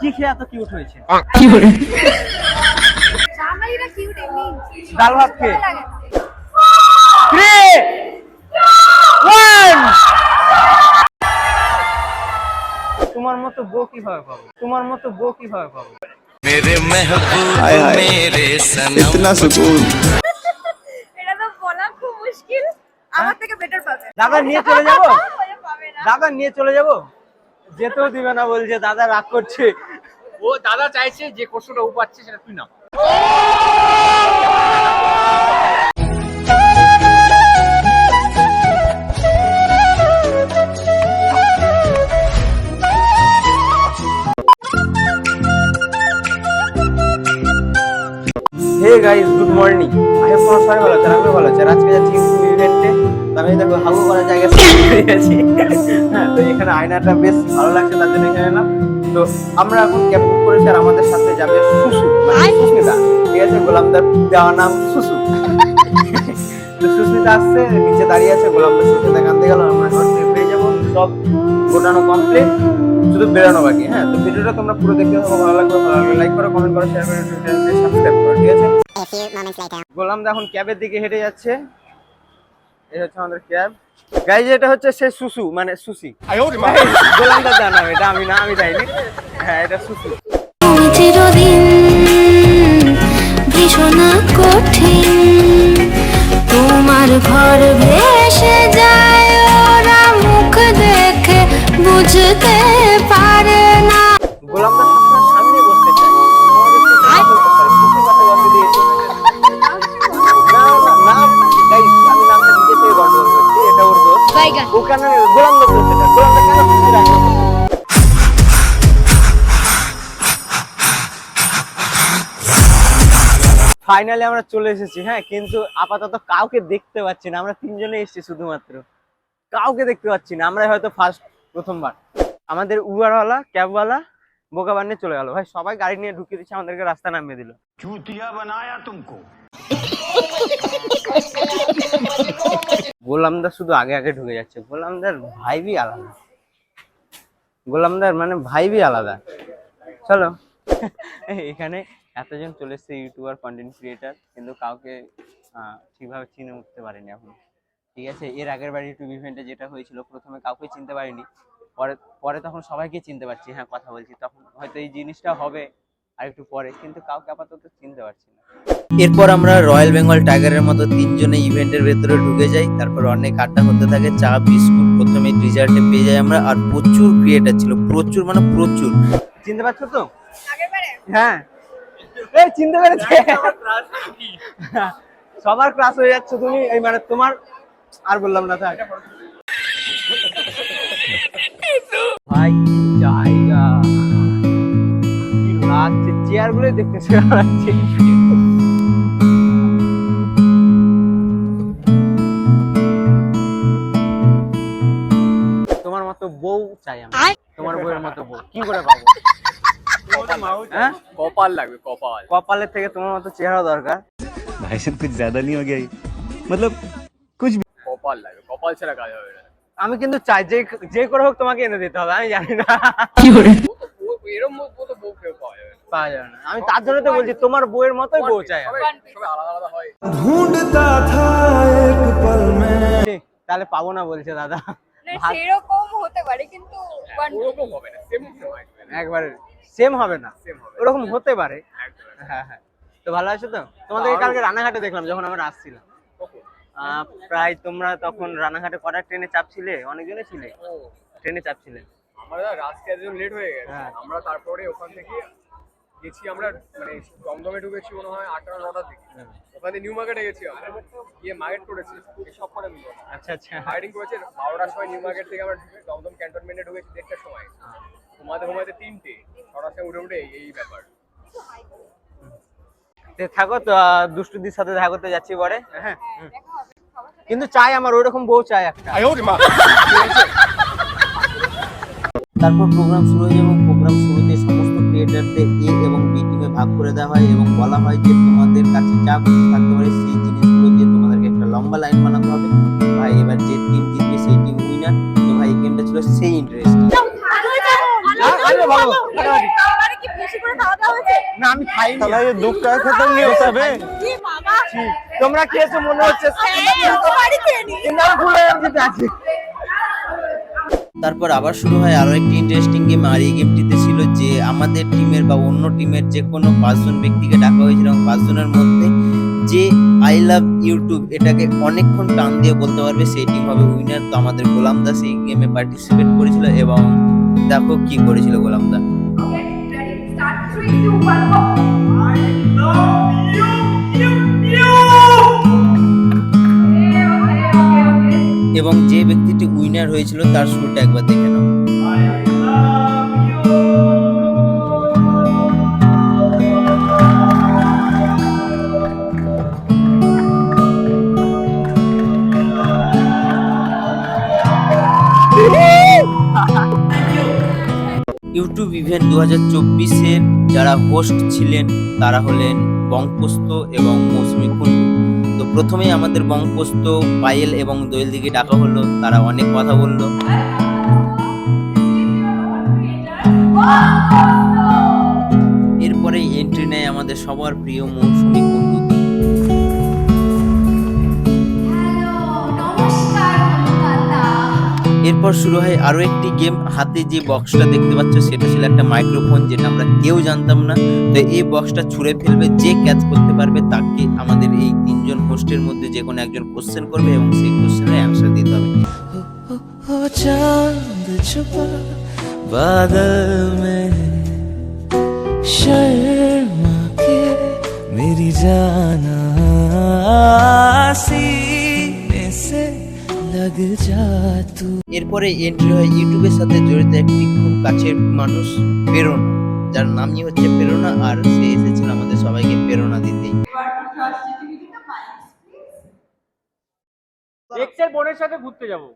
কি খেয়ে এত কিউট হয়েছে? জামাইরা কিউট এমনি। ডাল ভাত খেয়ে। 3 1 তোমার মতো বউ কিভাবে পাবো? তোমার মতো বউ কিভাবে পাবো? मेरे महबूब मेरे सनम इतना सुकून। এটা তো বলা খুব মুশকিল। আমার থেকে বেটার পাবে। দাদা নিয়ে চলে যাবো? পাবে না। দাদা নিয়ে চলে যাবো? যেতেও দিবে না বলছে, দাদা রাগ করছে। ও দাদা চাইছে যে কষ্টটা ও পাচ্ছে সেটা তুই না। Hey guys, good morning. I hope তোমরা সবাই ভালো আছেন, আমিও ভালো আছি। আর আজকে যাচ্ছি ইভেন্টে। আমি দেখো হাগু করার জায়গায় পেয়ে গেছি। হ্যাঁ, তো এখানে আয়নাটা বেশ ভালো লাগছে, তার জন্য এখানে এলাম। তো আমরা এখন ক্যাব বুক করেছি, আর আমাদের সাথে যাবে সুসু, মানে সুস্মিতা। ঠিক আছে, গোলামদার দেওয়া নাম সুসু। তো সুস্মিতা আসছে, নিচে দাঁড়িয়ে আছে। গোলামদার সুস্মিতা কাঁদতে গেল, আমরা ঘর থেকে পেয়ে যাবো। সব গোটানো কমপ্লিট, শুধু বেরোনো বাকি। হ্যাঁ, তো ভিডিওটা তোমরা পুরো দেখতে থাকো, ভালো লাগবে। ভালো লাগলে লাইক করো, কমেন্ট করো, শেয়ার করো, চ্যানেলটি সাবস্ক্রাইব করো। ঠিক আছে, গোলামদা এখন ক্যাবের দিকে হেঁটে যাচ্ছে। এই হচ্ছে আমাদের ক্যাব। গাইজ, এটা হচ্ছে সে সুসু, মানে সুসি। গোলামদার দেওয়া নাম, এটা আমি না, আমি যাইনি। হ্যাঁ, এটা সুসু। চিরদিন ভীষণ কঠিন, তোমার ঘর ভেসে যায়, ওরা মুখ দেখে বুঝতে পারে না। গোলামদা সবসময় সামনে বসতে চায়, আমাদের সুসু কথা বলতে দিয়েছে। না না না গাইজ, আমি নামটা নিজে থেকে গন্ডগোল করছি, এটা ওর দোষ। ওখানে গোলামদার দোষ, এটা গোলামদা কেন সুসি রাখবে? ফাইনালি আমরা চলে এসেছি। হ্যাঁ, কিন্তু আপাতত কাউকে দেখতে পাচ্ছি না। আমরা তিনজনে এসেছি শুধুমাত্র, কাউকে দেখতে পাচ্ছি না। আমরা হয়তো প্রথমবার। আমাদের উবারওয়ালা, ক্যাবওয়ালা বোকা বানিয়ে চলে গেল। ভাই, সবাই গাড়ি নিয়ে ঢুকিয়ে দিচ্ছে, আমাদেরকে রাস্তা নামিয়ে দিল। গোলামদার শুধু আগে আগে ঢুকে যাচ্ছে। গোলামদার ভাইবই আলাদা, গোলামদার মানে ভাইবই আলাদা। চলো, এখানে এতজন চলে এসছে, ইউটিউবার, কন্টেন্ট ক্রিয়েটার, কিন্তু কাউকে ঠিকভাবে চিনে উঠতে পারেনি এখন। ঠিক আছে, এর আগের বার ইউটিউব ইভেন্টে যেটা হয়েছিল, প্রথমে কাউকে চিনতে পারিনি, পরে পরে তখন সবাইকে চিনতে পারছি। হ্যাঁ, কথা বলছি, তখন হয়তো এই জিনিসটা হবে আর একটু পরে, কিন্তু কাউকে আপাতত চিনতে পারছি না। এরপর আমরা রয়্যাল বেঙ্গল টাইগারের মতো তিনজনে ইভেন্টের ভেতরে ঢুকে যাই। তারপর অনেক আড্ডা হতে থাকে, চা বিস্কুট প্রথমে ডিজার্টে পেয়ে যাই আমরা। আর প্রচুর ক্রিয়েটার ছিল, প্রচুর মানে প্রচুর। চিনতে পারছো তো? আগেরবারে হ্যাঁ, এই চিনতে পেরেছে। সবার ক্লাস হয়ে যাচ্ছে তুমি, এই মানে তোমার আর বললাম না। থাক ভাই, কি জায়গা, কি লাগছে, চেয়ার গুলো দেখতেছে। তোমার মতো বউ চাই আমি, তোমার বউয়ের মতো বউ কি করে পাবো? হ্যাঁ, কপাল লাগবে, কপাল। কপালের থেকে তোমার মতো চেহারা দরকার। भाई साहब कुछ ज्यादा नहीं हो गया ये? मतलब कुछ भी। কপাল লাগবে, কপাল ছাড়া কাজ হবে না। আমি কিন্তু চাই যে করে হোক তোমাকে এনে দিতে হবে। আমি জানি না, এরকম বউ তো বউ কেউ পাওয়া যাবে না। পাওয়া যাবে না। আমি তার জন্য তো বলছি, তোমার বউয়ের মতোই বউ চাই আমি। সবাই আলাদা আলাদা হয়। ঠিক, তাহলে পাবো না বলছে দাদা। না, সেরকম হতে পারে, কিন্তু ওরকম হবে না, সেম হয় একবারে সেম হবে না, সেম হবে। ওরকম হতে পারে। একদম। হ্যাঁ হ্যাঁ, তো ভালো আছো তো? তোমাদেরকে কালকে রানাঘাটে দেখলাম যখন আমরা আসছিলাম। প্রায় তোমরা তখন রানাঘাটে কটা ট্রেনে চাপছিলে? অনেকজনে ছিলে ট্রেনে চাপছিলে। আমরা রাস্তা একদম লেট হয়ে গেছে। হ্যাঁ। আমরা তারপরে ওখান থেকে গেছি, আমরা মানে দমদমে ঢুকেছি মনে হয় 8টা 9টার দিকে। ওখানে নিউ মার্কেটে গেছি, আমরা গিয়ে মার্কেট করেছি সব করে মিলে। আচ্ছা আচ্ছা, মার্কেটিং করেছে 12টার সময়। নিউ মার্কেট থেকে আমরা দমদম ক্যান্টনমেন্টে ঢুকেছি 1টার সময়। ঘুমাতে ঘুমাতে 3টে, 6টার সময় উঠে এই ব্যাপার। থাকো তো, দুষ্টুদির সাথে দেখা করতে যাচ্ছি পরে। হ্যাঁ, কিন্তু চাই আমার ওইরকম বউ চাই একটা। তারপর প্রোগ্রাম শুরু হয় এবং প্রোগ্রাম শুরুতে সমস্ত ক্রিয়েটারদের এ এবং বি টিমে ভাগ করে দেওয়া হয় এবং বলা হয় যে তোমাদের কাছে যা কিছু থাকতে পারে সেই জিনিসগুলো দিয়ে তোমাদেরকে একটা লম্বা লাইন বানাতে হবে। ভাই, এবার যে টিম জিতবে সেই টিম উইনার। তো ভাই, এই গেমটা ছিল সেই ইন্টারেস্টিং। ভালো খাইনি। साला ये दुख का खत्म नहीं होता बे। কি বাবা তোমরা খেয়েছো মনে হচ্ছে, বাড়ি খেয়ে নি কিন্তু আমি ভুলে যেতে আছি। তারপর আবার শুরু হয় আরো একটি ইন্টারেস্টিং গেম, আর এই গেমটিতে ছিল যে আমাদের টিমের বা অন্য টিমের যে কোনো 5 জন ব্যক্তিকে ডাকা হয়েছিল এবং 5 জনের মধ্যে যে আই লাভ ইউটিউব এটাকে অনেকক্ষণ টান দিয়ে বলতে পারবে সেই টিম হবে উইনার। তো আমাদের গোলাম দা সেই গেমে পার্টিসিপেট করেছিল এবং দেখো কি করেছিল গোলাম দা। স্টার্ট 3 2 1 গো এবং যে ব্যক্তিটি উইনার হয়েছিল তার সুরটা একবার দেখে নাও। ইউটিউব ইভেন্ট 2024-এর যারা হোস্ট ছিলেন তারা হলেন বংপোস্ত এবং মৌসুমী কুন্ডু। তো প্রথমেই আমাদের বংপোস্ত, পায়েল এবং দোয়েল দিকে ডাকা হলো, তারা অনেক কথা বললো। এরপরে এন্ট্রি নেয় আমাদের সবার প্রিয় মৌসুমী কুন্ডু। এরপর শুরু হয় আরো একটি গেম। হাতে যে বক্সটা দেখতে পাচ্ছ সেটা ছিল একটা মাইক্রোফোন, যেটা আমরা কেউ জানতাম না। তো এই বক্সটা ছুঁড়ে ফেলবে, যে ক্যাচ করতে পারবে তাকে আমাদের এই 3 জন হোস্টের মধ্যে যে কোনো একজন কোশ্চেন করবে এবং সেই কোশ্চেনের অ্যান্সার দিতে হবে। चांद छुपा बादल में शर्मा के मेरी जाना सीने से लग जा तू। এরপরে এন্ট্রি হয় ইউটিউবের সাথে জড়িত একটি খুব কাছের মানুষ, প্রেরণা, যার নামই হচ্ছে প্রেরণা, আর সে এসেছিল আমাদের সবাইকে প্রেরণা দিতেই। এক্সের বোনের সাথে ঘুরতে যাবো।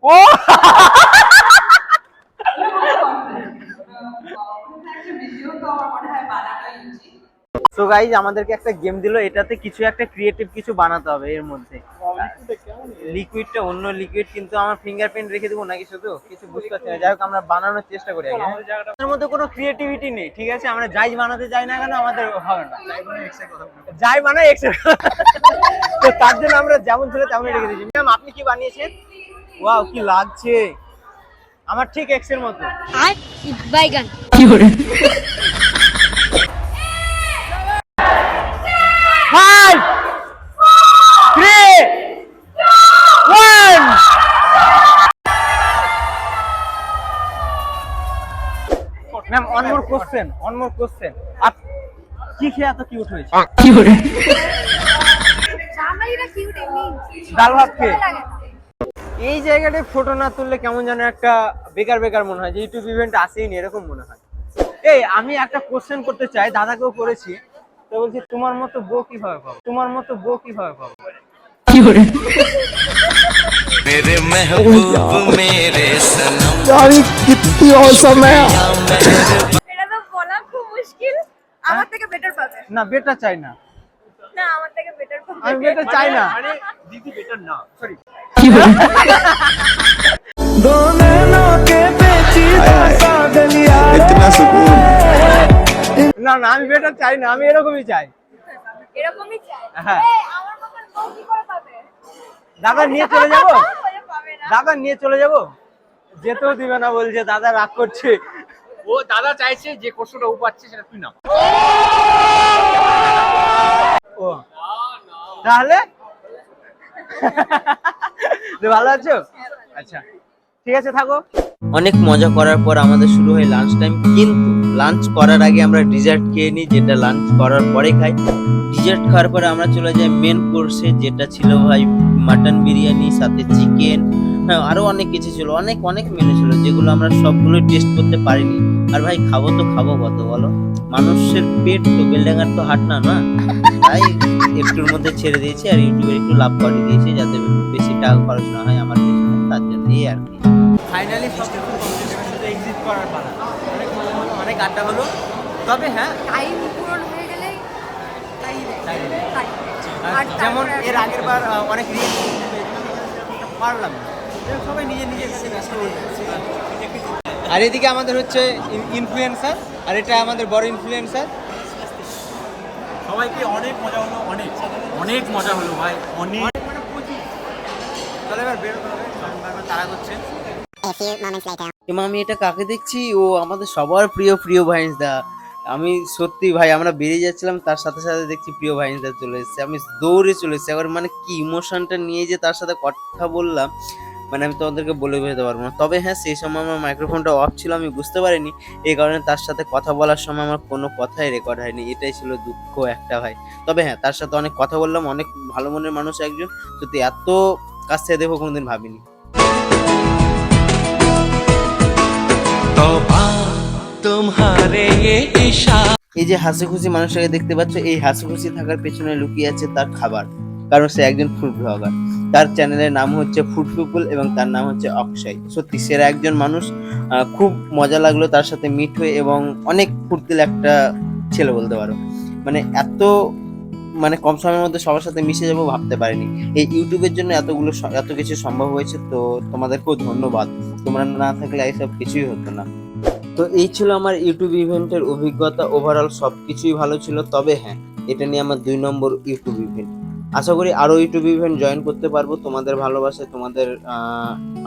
সো গাইজ আমাদেরকে একটা গেম দিল, এটাতে কিছু একটা ক্রিয়েটিভ কিছু বানাতে হবে এর মধ্যে। লিকুইডটা অন্য লিকুইড, কিন্তু আমার ফিঙ্গারপ্রিন্ট রেখে দেবো নাকি শুধু কিছু বুঝতে পারছি না। যাই হোক আমরা বানানোর চেষ্টা করি আগে। এর মধ্যে কোনো ক্রিয়েটিভিটি নেই, ঠিক আছে? আমরা যাই বানাতে যাই না কেন আমাদের হবে না, যাই বানাই এক্সের। তো তার জন্য আমরা যেমন ছিল তেমনই রেখে দিয়েছি। ম্যাম আপনি কি বানিয়েছেন? ওয়াও কি লাগছে, আমার ঠিক এক্সের মতো। বাইগান 5 3 1 ma'am one more question up কি খেয়ে এত কিউট হয়েছে? জামাইরা কিউট এমনি ডাল ভাত খেয়ে। লাগে। এই জায়গাটায় ফটো না তুললে কেমন যেন একটা বেকার বেকার মনে হয়, যে ইউটিউব ইভেন্ট আসেইনি এরকম মনে হয়। এই আমি একটা কোশ্চেন করতে চাই, দাদাকেও করেছি। তো বলছি তোমার মতো বউ কিভাবে পাবো, তোমার মতো বউ কিভাবে পাবো? मेरे महबूब मेरे सनम এটা তো বলা খুব মুশকিল। আমার থেকে বেটার পাবে না বেটা চাই না, না, আমার থেকে বেটার পাবে। আমি বেটা চাই না। মানে দিদি বেটার না, সরি। इतना सुकून। না না আমি বেটা চাই না, আমি এরকমই চাই। এরকমই চাই। হ্যাঁ। এই আমার মতন বউ কি করে পাবে? দাদা নিয়ে চলে যাবো, বলে পাবে না। দাদা নিয়ে চলে যাবো, যেতেও দিবে না, বলছে দাদা রাগ করছে। ও দাদা চাইছে যে কষ্টটা ও পাচ্ছে সেটা তুই না। ও তাহলে তো ভালো আছো? আচ্ছা ঠিক আছে থাকো। অনেক মজা করার পর আমাদের শুরু হয় লাঞ্চ টাইম, কিন্তু লাঞ্চ করার আগে আমরা ডিজার্ট খেয়ে নিই, যেটা লাঞ্চ করার পরে খাই। ডিজার্ট খাওয়ার পরে আমরা চলে যাই মেন কোর্সে, যেটা ছিল ভাই মাটন বিরিয়ানি, সাথে চিকেন, হ্যাঁ আরো অনেক কিছু ছিল, অনেক অনেক মেনু ছিল, যেগুলো আমরা সবগুলো টেস্ট করতে পারিনি। আর ভাই খাবো তো খাবো কত বলো, মানুষের পেট তো, বেলডাঙ্গার তো হাট না, না তাই একটুর মধ্যে ছেড়ে দিয়েছি, আর ইউটিউবে একটু লাভ করে দিয়েছি যাতে বেশি টাকা খরচ না হয় আমার পেছনে, তার জন্যই আর কি। ফাইনালি সব কিছু কমপ্লিট হয়ে গেছে, এক্সিট করার পালা। অনেক মজা হলো, অনেক আড্ডা হলো। তবে হ্যাঁ টাইম পূরণ হয়ে গেলে তাই আর যেমন এর আগের বার অনেক রিয়েক্ট পারলাম না, সবাই নিজে নিজের কাছে ব্যস্ত হয়ে যাচ্ছে। আর এদিকে আমাদের হচ্ছে ইনফ্লুয়েন্সার, আর এটা আমাদের বড় ইনফ্লুয়েন্সার। সবাইকে অনেক মজা হলো, অনেক অনেক মজা হলো ভাই, অনেক চলে এবার বের হতে হবে, বারবার তাড়া করছে। এবং আমি এটা কাকে দেখছি, ও আমাদের সবার প্রিয় ভাইন্সদা। আমি সত্যি ভাই, আমরা বেরিয়ে যাচ্ছিলাম, তার সাথে সাথে দেখছি প্রিয় ভাইন্সদা চলে এসেছে, আমি দৌড়ে চলে এসেছি। এবার মানে কি ইমোশনটা নিয়ে যে তার সাথে কথা বললাম, মানে আমি তোমাদেরকে বলে বোঝাতে পারবো না। তবে হ্যাঁ, সেই সময় আমার মাইক্রোফোনটা অফ ছিল, আমি বুঝতে পারিনি, এই কারণে তার সাথে কথা বলার সময় আমার কোনো কথাই রেকর্ড হয়নি, এটাই ছিল দুঃখ একটা ভাই। তবে হ্যাঁ, তার সাথে অনেক কথা বললাম, অনেক ভালো মনের মানুষ একজন, সত্যি এত কাছ থেকে দেখবো কোনোদিন ভাবিনি। तुम्हारे ये इशारे এই যে হাসি খুশি মানুষটাকে দেখতে পাচ্ছ, এই হাসি খুশি থাকার পেছনে লুকিয়ে আছে তার খাবার, কারণ সে একজন ফুড ব্লগার। তার চ্যানেলের নাম হচ্ছে ফুড পিপল এবং তার নাম হচ্ছে অক্ষয়। সত্যি সেরা একজন মানুষ, খুব মজা লাগলো তার সাথে মিট হয়ে, এবং অনেক ফুর্তিল একটা ছেলে বলতে পারো। মানে মানে কম সময়ের মধ্যে সবার সাথে মিশে যাবো ভাবতে পারিনি। এই ইউটিউবের জন্য এত কিছু সম্ভব হয়েছে, তো তোমাদেরকেও ধন্যবাদ, তোমরা না থাকলে এইসব কিছুই হতো না। তো এই ছিল আমার ইউটিউব ইভেন্টের অভিজ্ঞতা, ওভারঅল সব কিছুই ভালো ছিল। তবে হ্যাঁ, এটা নিয়ে আমার 2 নম্বর ইউটিউব ইভেন্ট, আশা করি আরো ইউটিউব ইভেন্ট জয়েন করতে পারবো তোমাদের ভালোবাসায়, তোমাদের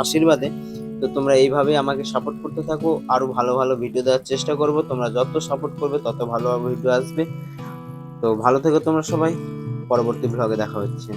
আশীর্বাদে। তো তোমরা এইভাবে আমাকে সাপোর্ট করতে থাকো, আরো ভালো ভালো ভিডিও দেওয়ার চেষ্টা করব। তোমরা যত সাপোর্ট করবে তত ভালো ভিডিও আসবে। তো ভালো থেকো তোমরা সবাই, পরবর্তী ব্লগে দেখা হচ্ছে।